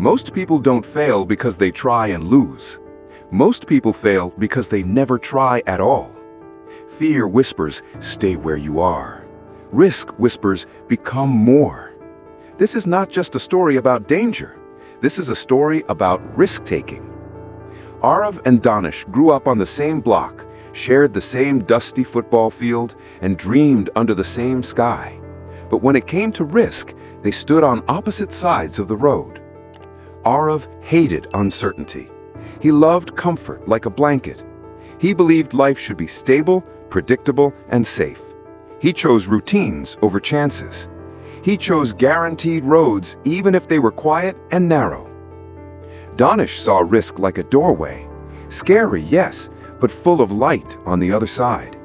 Most people don't fail because they try and lose. Most people fail because they never try at all. Fear whispers, stay where you are. Risk whispers, become more. This is not just a story about danger. This is a story about risk-taking. Aarav and Danish grew up on the same block, shared the same dusty football field, and dreamed under the same sky. But when it came to risk, they stood on opposite sides of the road. Aarav hated uncertainty. He loved comfort like a blanket. He believed life should be stable, predictable, and safe. He chose routines over chances. He chose guaranteed roads even if they were quiet and narrow. Danish saw risk like a doorway. Scary, yes, but full of light on the other side.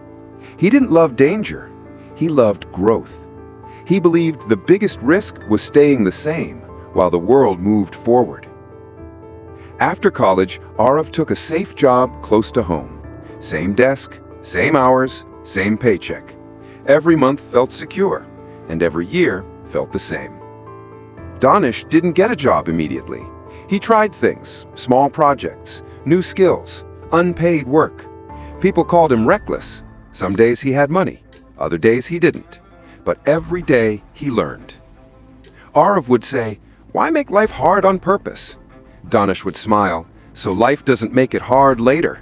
He didn't love danger. He loved growth. He believed the biggest risk was staying the same while the world moved forward. After college, Aarav took a safe job close to home. Same desk, same hours, same paycheck. Every month felt secure, and every year felt the same. Danish didn't get a job immediately. He tried things, small projects, new skills, unpaid work. People called him reckless. Some days he had money, other days he didn't. But every day he learned. Aarav would say, "Why make life hard on purpose?" Danish would smile, "So life doesn't make it hard later."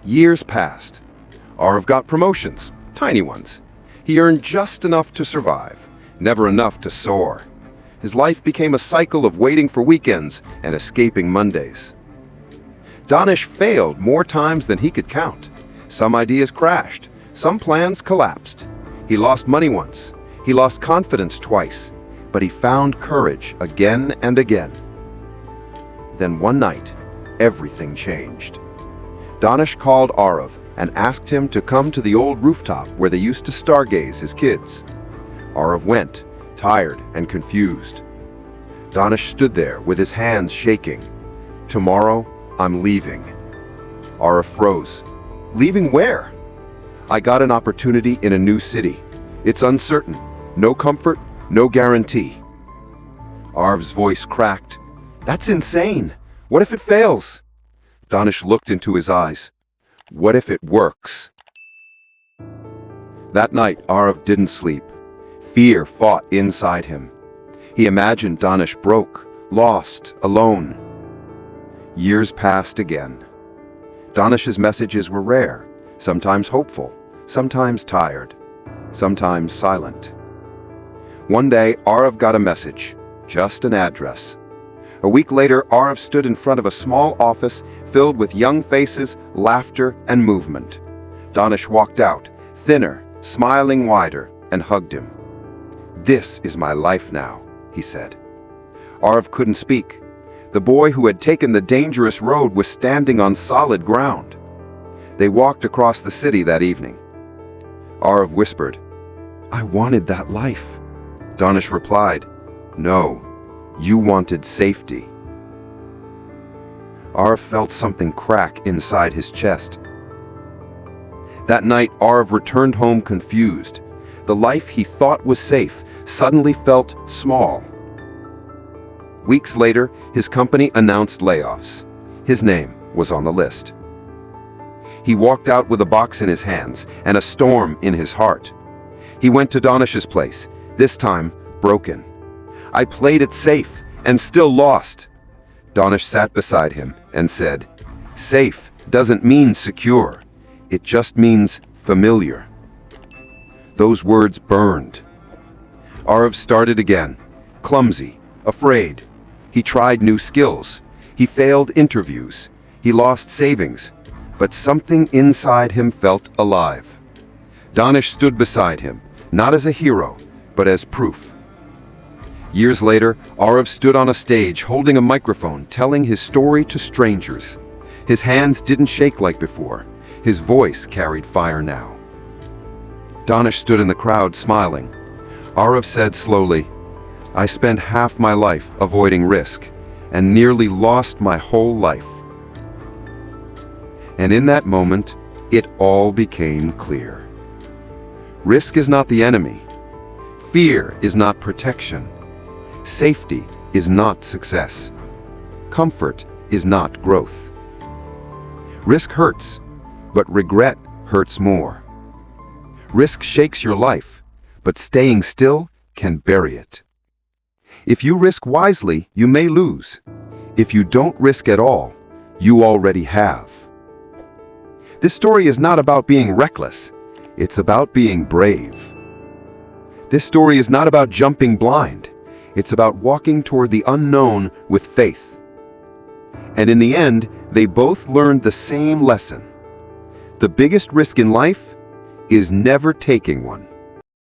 Years passed. Aarav got promotions, tiny ones. He earned just enough to survive, never enough to soar. His life became a cycle of waiting for weekends and escaping Mondays. Danish failed more times than he could count. Some ideas crashed, some plans collapsed. He lost money once, he lost confidence twice, but he found courage again and again. Then one night, everything changed. Danish called Aarav and asked him to come to the old rooftop where they used to stargaze as kids. Aarav went, tired and confused. Danish stood there with his hands shaking. "Tomorrow, I'm leaving." Aarav froze. "Leaving where?" "I got an opportunity in a new city. It's uncertain, no comfort, no guarantee." Aarav's voice cracked. "That's insane. What if it fails?" Danish looked into his eyes. "What if it works?" That night, Aarav didn't sleep. Fear fought inside him. He imagined Danish broke, lost, alone. Years passed again. Danish's messages were rare, sometimes hopeful, sometimes tired, sometimes silent. One day, Aarav got a message, just an address. A week later, Aarav stood in front of a small office filled with young faces, laughter, and movement. Danish walked out, thinner, smiling wider, and hugged him. "This is my life now," he said. Aarav couldn't speak. The boy who had taken the dangerous road was standing on solid ground. They walked across the city that evening. Aarav whispered, "I wanted that life." Danish replied, "No, you wanted safety." Aarav felt something crack inside his chest. That night, Aarav returned home confused. The life he thought was safe suddenly felt small. Weeks later, his company announced layoffs. His name was on the list. He walked out with a box in his hands and a storm in his heart. He went to Danish's place, this time broken. "I played it safe and still lost." Danish sat beside him and said, "Safe doesn't mean secure. It just means familiar." Those words burned. Aarav started again, clumsy, afraid. He tried new skills. He failed interviews. He lost savings. But something inside him felt alive. Danish stood beside him, not as a hero, but as proof. Years later, Aarav stood on a stage holding a microphone telling his story to strangers. His hands didn't shake like before. His voice carried fire now. Danish stood in the crowd smiling. Aarav said slowly, "I spent half my life avoiding risk and nearly lost my whole life." And in that moment, it all became clear. Risk is not the enemy. Fear is not protection. Safety is not success. Comfort is not growth. Risk hurts, but regret hurts more. Risk shakes your life, but staying still can bury it. If you risk wisely, you may lose. If you don't risk at all, you already have. This story is not about being reckless. It's about being brave. This story is not about jumping blind. It's about walking toward the unknown with faith. And in the end, they both learned the same lesson. The biggest risk in life is never taking one.